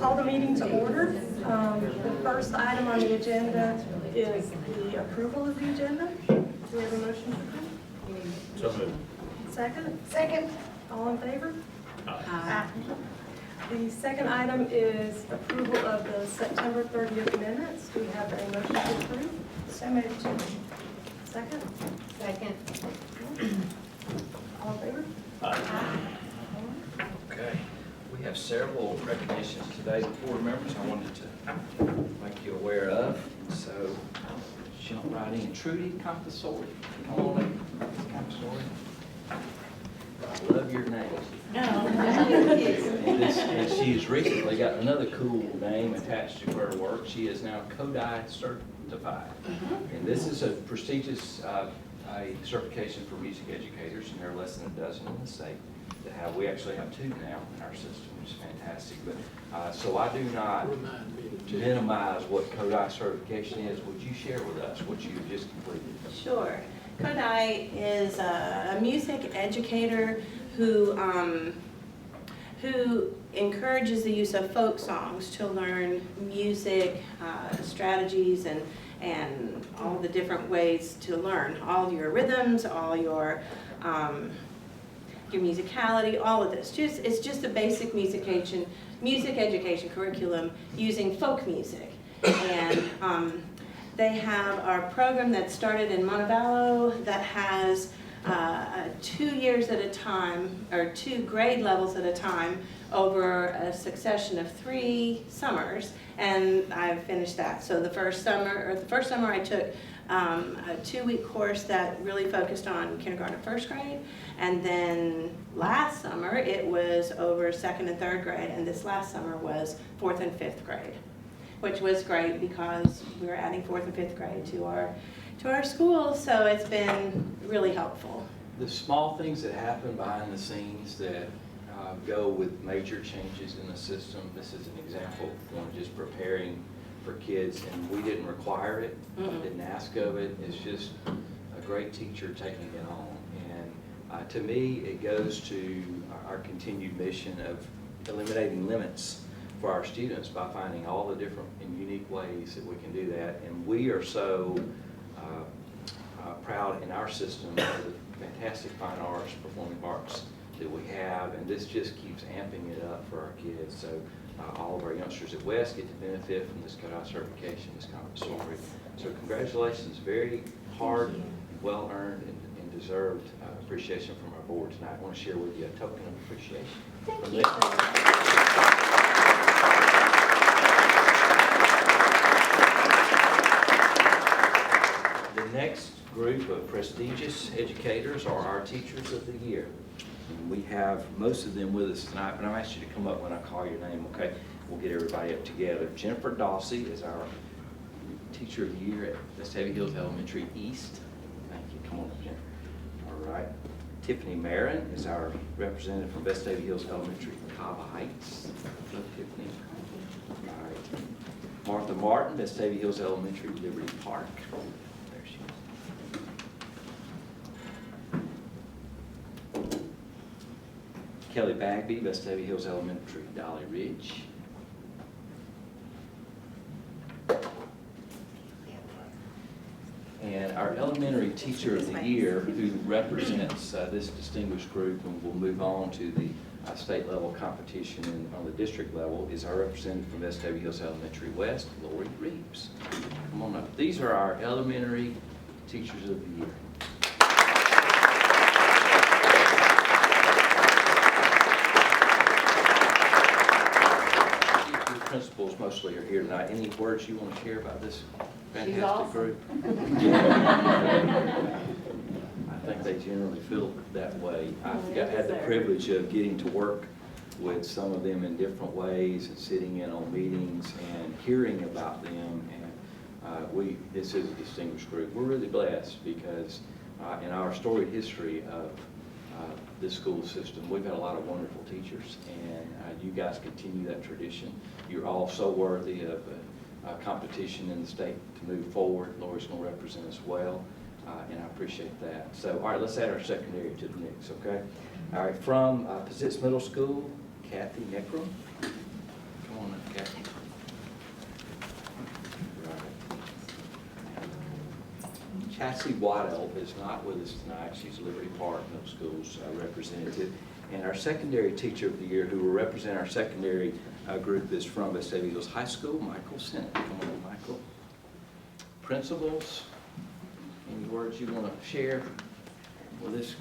Call the meeting to order. The first item on the agenda is the approval of the agenda. Do we have a motion to approve? So moved. Second? Second. All in favor? Aye. The second item is approval of the September 30th minutes. Do we have a motion to approve? So moved. Second? Second. All in favor? Okay. We have several recognitions today, board members, I wanted to make you aware of. So jump right in. Trudy Compasori. Come on in. Compasori. I love your name. And she has recently got another cool name attached to her work. She is now CODI certified. And this is a prestigious a certification for music educators, and there are less than a dozen in the state that have. We actually have 2 now in our system, which is fantastic. But so I do not minimize what CODI certification is. Would you share with us what you just completed? Sure. CODI is a music educator who encourages the use of folk songs to learn music strategies and all the different ways to learn all your rhythms, all your musicality, all of this. It's just a basic music education curriculum using folk music. And they have our program that started in Montevallo that has 2 years at a time, or 2 grade levels at a time, over a succession of 3 summers, and I've finished that. So the first summer I took a 2-week course that really focused on kindergarten and 1st grade, and then last summer it was over 2nd and 3rd grade, and this last summer was 4th and 5th grade, which was great because we were adding 4th and 5th grade to our school, so it's been really helpful. The small things that happen behind the scenes that go with major changes in the system. This is an example of one just preparing for kids, and we didn't require it, didn't ask of it. It's just a great teacher taking it on. And to me, it goes to our continued mission of eliminating limits for our students by finding all the different and unique ways that we can do that. And we are so proud in our system of the fantastic fine arts, performing arts that we have, and this just keeps amping it up for our kids. So all of our youngsters at West get to benefit from this CODI certification, this compensatory. So congratulations, very hard, well-earned, and deserved appreciation from our board tonight. I want to share with you a token of appreciation. Thank you. The next group of prestigious educators are our Teachers of the Year. And we have most of them with us tonight, but I'll ask you to come up when I call your name, okay? We'll get everybody up together. Jennifer Dawsey is our Teacher of the Year at Vestavia Hills Elementary East. Thank you. Come on up, Jennifer. All right. Tiffany Marin is our representative from Vestavia Hills Elementary, Cobb Heights. Hello, Tiffany. All right. Martha Martin, Vestavia Hills Elementary, Liberty Park. There she is. Kelly Bagby, Vestavia Hills Elementary, Dolly Ridge. And our elementary teacher of the year, who represents this distinguished group, and we'll move on to the state level competition and on the district level, is our representative from Vestavia Hills Elementary West, Lori Reeves. Come on up. These are our elementary teachers of the year. Principals mostly are here tonight. Any words you want to share about this fantastic awesome. group? I think they generally feel that way. I've had the privilege of getting to work with some of them in different ways and sitting in on meetings and hearing about them. And this is a distinguished group. We're really blessed because in our storied history of this school system, we've had a lot of wonderful teachers, and you guys continue that tradition. You're all so worthy of competition in the state to move forward. Lori's going to represent us well, and I appreciate that. So, all right, let's add our secondary to the mix, okay? All right, from Pizitz Middle School, Kathy Neckram. Come on up. Okay. Chassie Waddell is not with us tonight. She's Liberty Park Middle School's representative. And our secondary teacher of the year, who will represent our secondary group, is from Vestavia High School, Michael Sennett. Come on, Michael. Principals, any words you want to share with this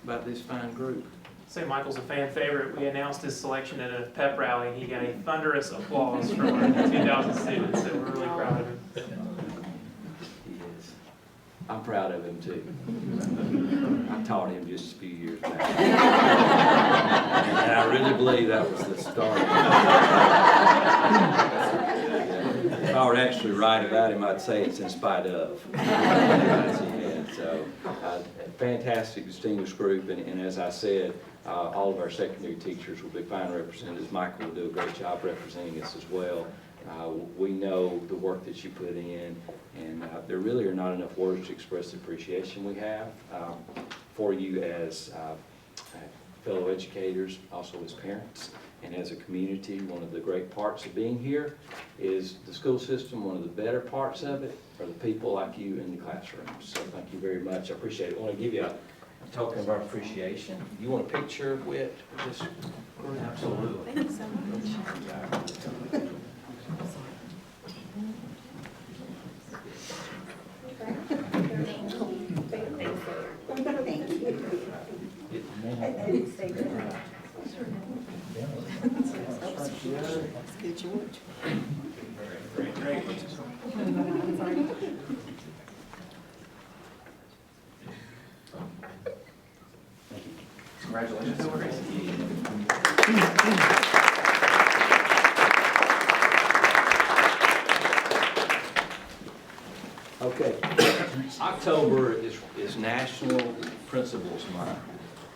about this fine group? Say Michael's a fan favorite. We announced his selection at a pep rally, and he got a thunderous applause from our 2,000 students, so we're really proud of him. He is. I'm proud of him too. I taught him just a few years back. And I really believe that was the start. If I were actually right about him, I'd say it's in spite of. So, fantastic, distinguished group, and as I said, all of our secondary teachers will be fine representatives. Michael will do a great job representing us as well. We know the work that you put in, and there really are not enough words to express the appreciation we have for you as fellow educators, also as parents, and as a community. One of the great parts of being here is the school system. One of the better parts of it are the people like you in the classroom. So thank you very much. I appreciate it. I want to give you a token of our appreciation. You want a picture with this? Absolutely. Thank you so much. Good, George. Great. Congratulations. Okay. October is National Principals Month,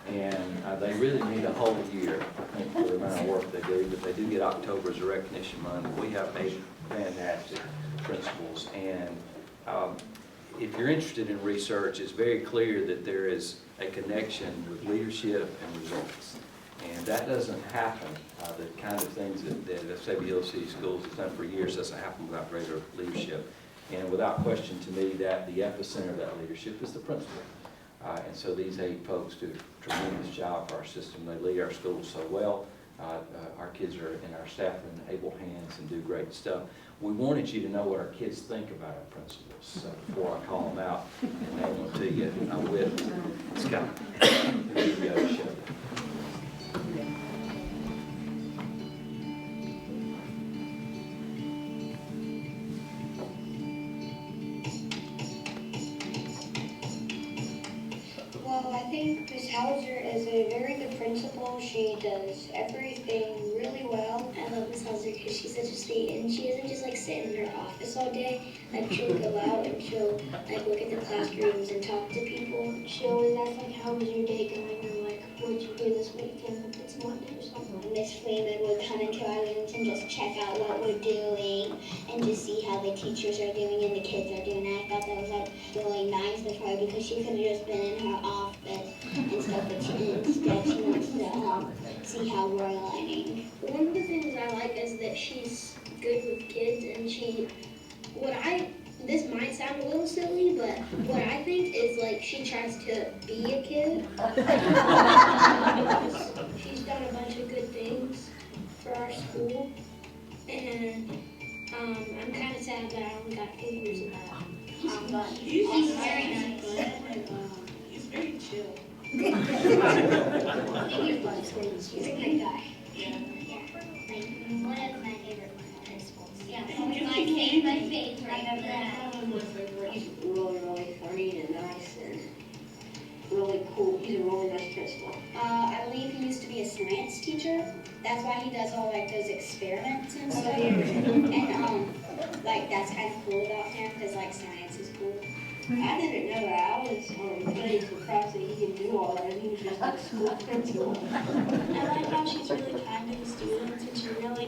and they really need a whole year, I think, for the amount of work they do, but they do get October as a recognition month. We have 8 fantastic principals, and if you're interested in research, it's very clear that there is a connection with leadership and results. And that doesn't happen, the kind of things that Vestavia Hill City Schools has done for years doesn't happen without greater leadership. And without question to me, that the epicenter of that leadership is the principal. And so these 8 folks do a tremendous job for our system. They lead our schools so well. Our kids are, and our staff are in able hands and do great stuff. We wanted you to know what our kids think about our principals. So before I call them out and name them to you, I'm with Scott. Here you go, show. Well, I think Miss Hauser is a very good principal. She does everything really well. I love Miss Hauser because she's such a sweet, and she doesn't just like sit in her office all day. Like she'll go out and she'll like look at the classrooms and talk to people. She always asks like, "How was your day going?" or like, "What'd you do this weekend?" if it's Monday or something. Miss Freeman would come into our rooms and just check out what we're doing and just see how the teachers are doing and the kids are doing. And I thought that was like really nice of her because she could have just been in her office and stuff, but instead she wants to see how we're learning. One of the things I like is that she's good with kids, and this might sound a little silly, but what I think is like she tries to be a kid. She's done a bunch of good things for our school, and I'm kind of sad that I only got 4 years of that. But she's very nice. He's very chill. He's a good guy. Yeah. Like one of my favorite principals. Yeah, my favorite. He's really, really funny and nice and really cool. He's a really nice principal. I believe he used to be a science teacher. That's why he does all like those experiments and stuff. And like that's kind of cool about him because like science is cool. I didn't know that. I was really surprised that he could do all that, and he was just a school principal. I like how she's really kind to the students, and she really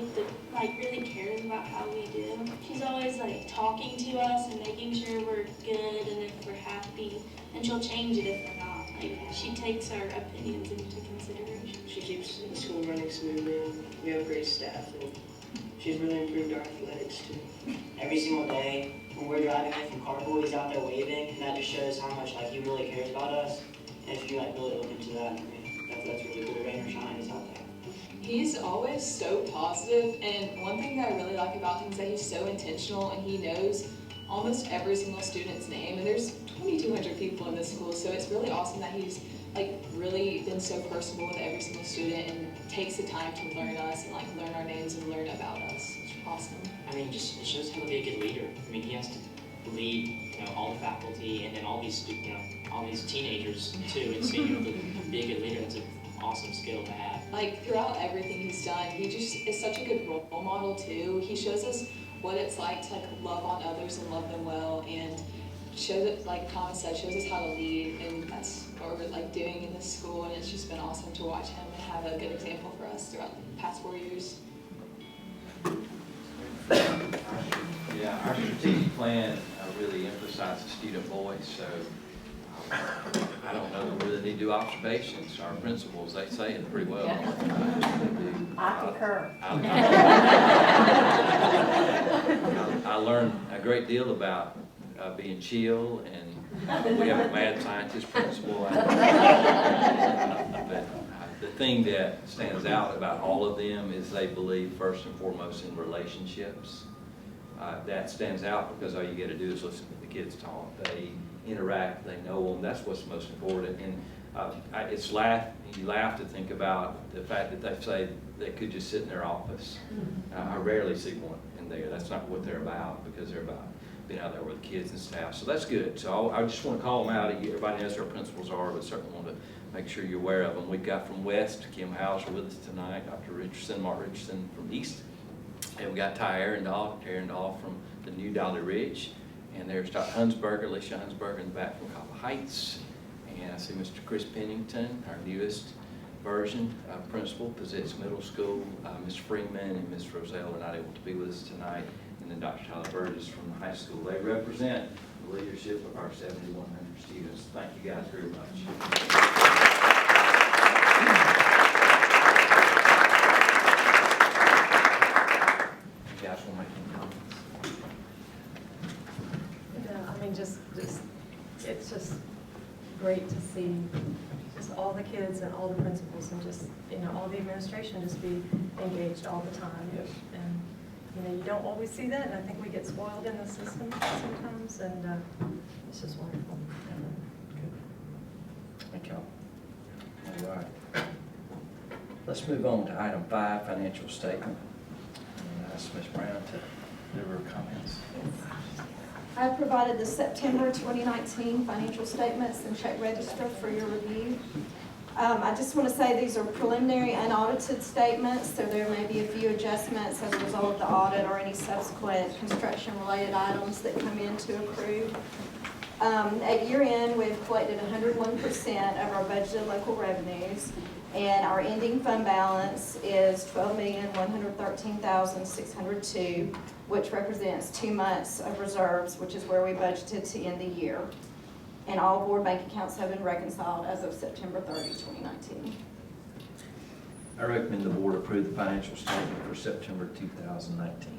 cares about how we do. She's always like talking to us and making sure we're good and if we're happy, and she'll change it if we're not. Like she takes our opinions into consideration. She keeps the school running smoothly, and we have a great staff, and she's really improved our athletics too. Every single day when we're driving in from carpool, he's out there waving, and that just shows how much like he really cares about us. And if you like really look into that, I mean, that's really cool. Rain or shine, he's out there. He's always so positive, and one thing that I really like about him is that he's so intentional and he knows almost every single student's name. And there's 2,200 people in this school, so it's really awesome that he's like really been so personable with every single student and takes the time to learn us and like learn our names and learn about us. It's awesome. I mean, just it shows how to be a good leader. I mean, he has to lead, all the faculty and then all these, all these teenagers too. And so, to be a good leader, that's an awesome skill to have. Like throughout everything he's done, he just is such a good role model too. He shows us what it's like to like love on others and love them well, and shows it, like Thomas said, shows us how to lead, and that's what we're like doing in this school. And it's just been awesome to watch him and have a good example for us throughout the past 4 years. Yeah, our strategic plan really emphasizes student voice, so I don't know that we really need to do observations. Our principals, they say it pretty well. I concur. I learned a great deal about being chill, and we have a mad scientist principal. But the thing that stands out about all of them is they believe first and foremost in relationships. That stands out because all you get to do is listen to the kids talk. They interact, they know them. That's what's most important. And you laugh to think about the fact that they say they could just sit in their office. I rarely see one in there. That's not what they're about, because they're about being out there with the kids and staff. So that's good. So I just want to call them out. Everybody knows who our principals are, but certainly want to make sure you're aware of them. We've got from West, Kim Hauser with us tonight, Dr. Richardson, Mark Richardson from East. And we got Ty Arendahl from the new Dolly Ridge. And there's Dr. Hunsberger, Alicia Hunsberger in the back from Copper Heights. And I see Mr. Chris Pennington, our newest version principal, Pizzitz Middle School. Ms. Freeman and Ms. Roselle are not able to be with us tonight. And then Dr. Tyler Burgess from the high school. They represent the leadership of our 7,100 students. Thank you guys very much. You guys want to make any comments? I mean, it's just great to see just all the kids and all the principals and just, all the administration just be engaged all the time. Yes. And, you don't always see that, and I think we get spoiled in the system sometimes, and it's just wonderful. Good. Thank y'all. All right. Let's move on to item 5, financial statement. And ask Ms. Brown to give her comments. I have provided the September 2019 financial statements and check register for your review. I just want to say these are preliminary unaudited statements, so there may be a few adjustments as a result of the audit or any subsequent construction-related items that come in to approve. At year end, we've collected 101% of our budgeted local revenues, and our ending fund balance is $12,113,602, which represents 2 months of reserves, which is where we budgeted to end the year. And all board bank accounts have been reconciled as of September 30, 2019. I recommend the board approve the financial statement for September 2019.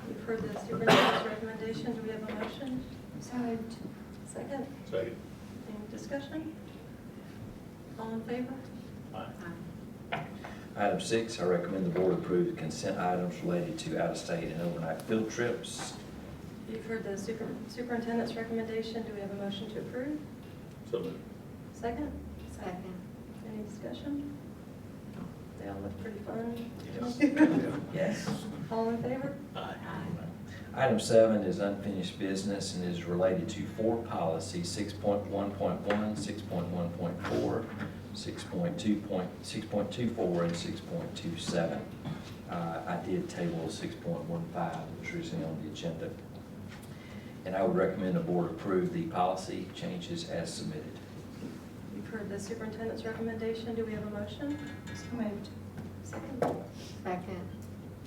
You've heard the superintendent's recommendation. Do we have a motion? So moved. Second? Second. Any discussion? All in favor? Aye. Item 6, I recommend the board approve the consent items related to out-of-state and overnight field trips. You've heard the superintendent's recommendation. Do we have a motion to approve? So moved. Second? Second. Any discussion? They all look pretty fun. Yes. All in favor? Aye. Item 7 is unfinished business and is related to 4 policies, 6.1.1, 6.1.4, 6.24, and 6.27. I did table 6.15, which was recently on the agenda. And I would recommend the board approve the policy changes as submitted. You've heard the superintendent's recommendation. Do we have a motion? So moved. Second? Second.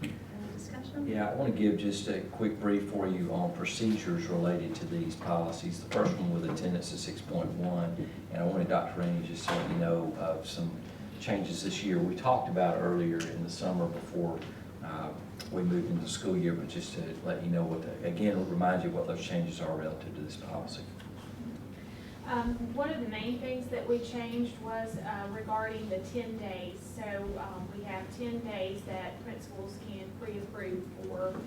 Any discussion? Yeah, I want to give just a quick brief for you on procedures related to these policies. The first one with attendance is 6.1, and I wanted Dr. Rainey just to let you know of some changes this year. We talked about earlier in the summer before we move into the school year, but just to let you know what, again, remind you what those changes are relative to this policy. One of the main things that we changed was regarding the 10 days. So we have 10 days that principals can pre-approve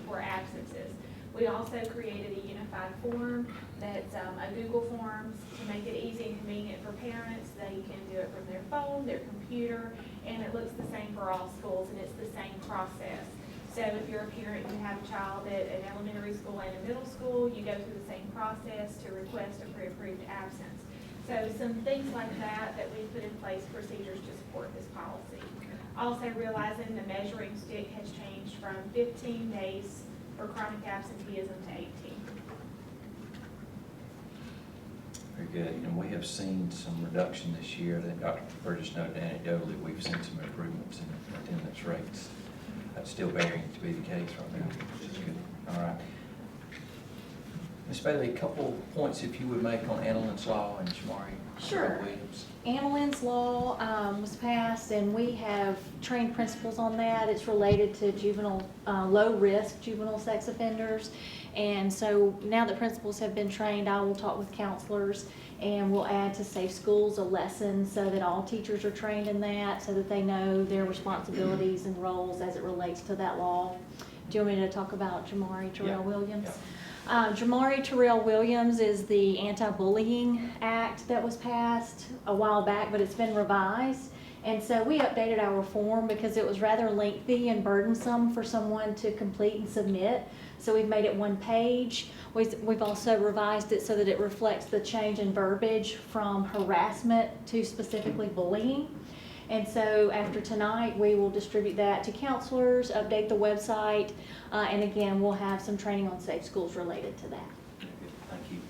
for absences. We also created a unified form that's a Google Forms to make it easy and convenient for parents. They can do it from their phone, their computer, and it looks the same for all schools, and it's the same process. So if you're a parent, you have a child at an elementary school and a middle school, you go through the same process to request a pre-approved absence. So some things like that we put in place, procedures to support this policy. Also realizing the measuring stick has changed from 15 days for chronic absenteeism to 18. Very good. And we have seen some reduction this year. I think Dr. Burgess noted anecdotally, we've seen some improvements in attendance rates. That's still bearing to be the case right now, which is good. All right. Ms. Bailey, a couple points if you would make on Annalyn's Law and Shamari Sure. Williams. Annalyn's Law was passed, and we have trained principals on that. It's related to juvenile, low-risk juvenile sex offenders. And so now that principals have been trained, I will talk with counselors, and we'll add to Safe Schools a lesson so that all teachers are trained in that, so that they know their responsibilities and roles as it relates to that law. Do you want me to talk about Jamari Terrell Williams? Yeah. Jamari Terrell Williams is the Anti-Bullying Act that was passed a while back, but it's been revised. And so we updated our form because it was rather lengthy and burdensome for someone to complete and submit. So we've made it one page. We've also revised it so that it reflects the change in verbiage from harassment to specifically bullying. And so after tonight, we will distribute that to counselors, update the website, and again, we'll have some training on Safe Schools related to that. Thank you.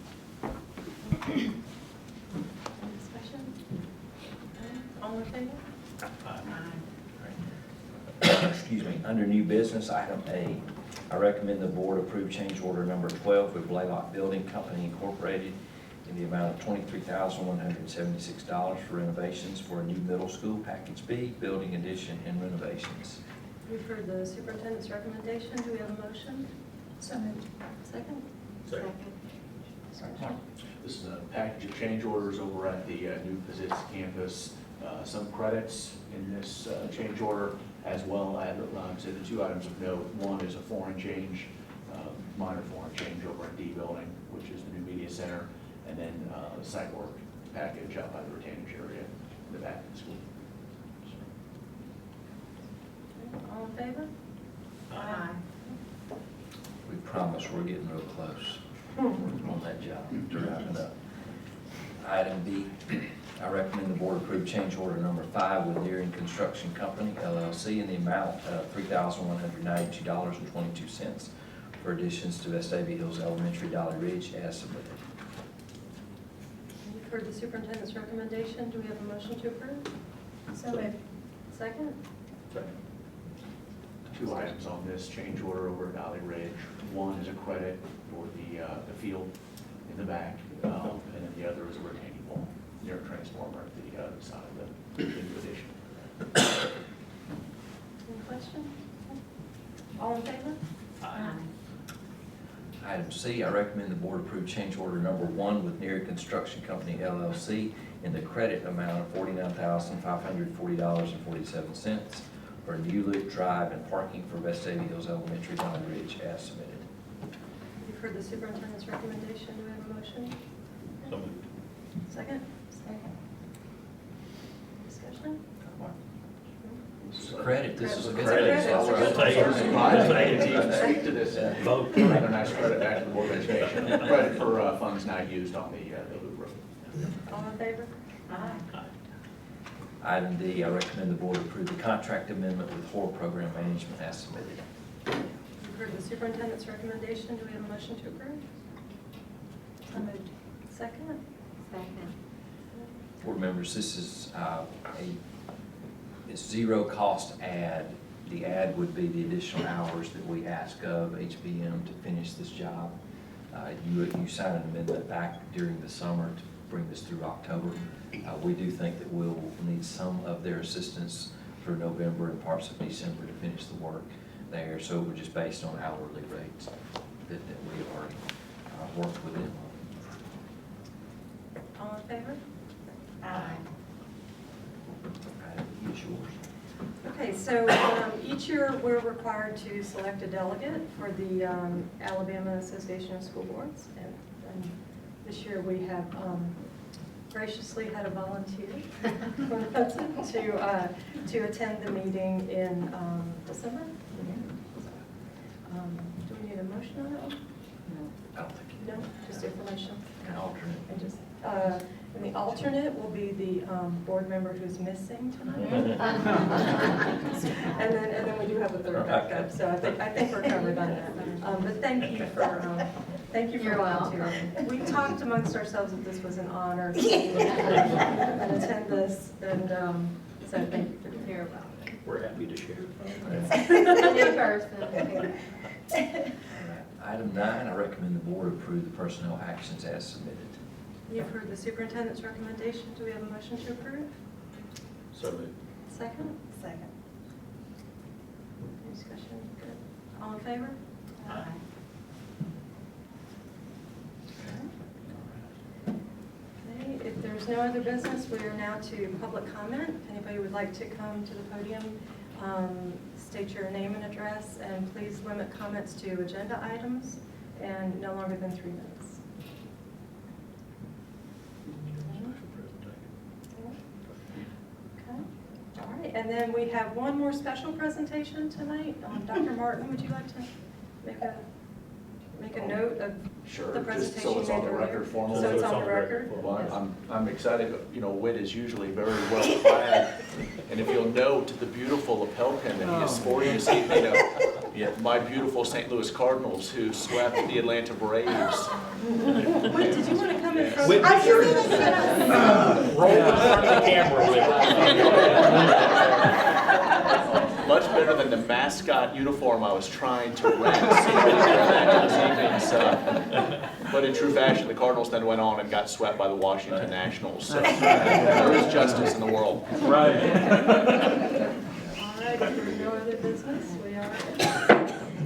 Discussion? All in favor? Excuse me. Under new business, item A, I recommend the board approve change order number 12 with Blaylock Building Company Incorporated in the amount of $23,176 for renovations for a new middle school, Package B, building addition and renovations. We've heard the superintendent's recommendation. Do we have a motion? So moved. Second? Second. Discussion? This is a package of change orders over at the new Pizitz campus. Some credits in this change order, as well as so the two items of note. One is a foreign change, minor foreign change over at D building, which is the new media center, and then the site work package out by the retainage area in the back of the school. All in favor? Aye. We promise we're getting real close on that job to wrap it up. Item B, I recommend the board approve change order number 5 with Nearing Construction Company, LLC, in the amount of $3,192.22 for additions to Vestavia Hills Elementary, Dolly Ridge, as submitted. You've heard the superintendent's recommendation. Do we have a motion to approve? So moved. Second? Two items on this change order over at Dolly Ridge. One is a credit for the field in the back, and then the other is a retaining wall near a transformer at the other side of the new addition. Any questions? All in favor? Item C, I recommend the board approve change order number 1 with Nearing Construction Company, LLC, in the credit amount of $49,540.47 for a new loop drive and parking for Vestavia Hills Elementary, Dolly Ridge, as submitted. You've heard the superintendent's recommendation. Do we have a motion? So moved. Second? Second. Discussion? This is a credit. This is a good Credit. thing. We'll take it. Surprised I didn't even speak to this. Vote. Rather nice credit back to the Board of Education. Credit for funds not used on the loop road. All in favor? Aye. Item D, I recommend the board approve the contract amendment with HORE Program Management as submitted. You've heard the superintendent's recommendation. Do we have a motion to approve? So moved. Second? Second. Board members, this is it's zero cost add. The add would be the additional hours that we ask of HBM to finish this job. You signed an amendment back during the summer to bring this through October. We do think that we'll need some of their assistance through November and parts of December to finish the work. there, so it was just based on hourly rates that we have already worked with them on. All in favor? Aye. It's yours. Okay, so each year we're required to select a delegate for the Alabama Association of School Boards. And this year we have graciously had a volunteer to attend the meeting in December. Do we need a motion on that one? I don't think No, just information. an alternate. And just, and the alternate will be the board member who's missing tonight. And then we do have a third backup, so I think we're covered on that. But thank you for volunteering. We talked amongst ourselves that this was an honor to attend this, and so thank you for doing it. We're happy to share. New person. Item 9, I recommend the board approve the personnel actions as submitted. You've heard the superintendent's recommendation. Do we have a motion to approve? So moved. Second? Second. Any discussion? Good. All in favor? Aye. Okay, if there's no other business, we are now to public comment. If anybody would like to come to the podium, state your name and address, and please limit comments to agenda items and no longer than 3 minutes. Okay, all right, and then we have one more special presentation tonight. Dr. Martin, would you like to make a note of Sure, the just presentation so it's on the you made earlier? record formally. So it's on the record? Well, Yes. I'm excited, you know, Whit is usually very well clad, and if you'll note the beautiful lapel pin that he is sporting this evening, my beautiful St. Louis Cardinals who swept the Atlanta Braves. Wait, did you want to come in front? Whit, I sure. just- Roll in front of the camera with Much better than the mascot uniform I was trying to rent. This evening, so. But in true fashion, the Cardinals then went on and got swept by the Washington Nationals. So there is justice in the world. Right. All right, if there's no other business, we are.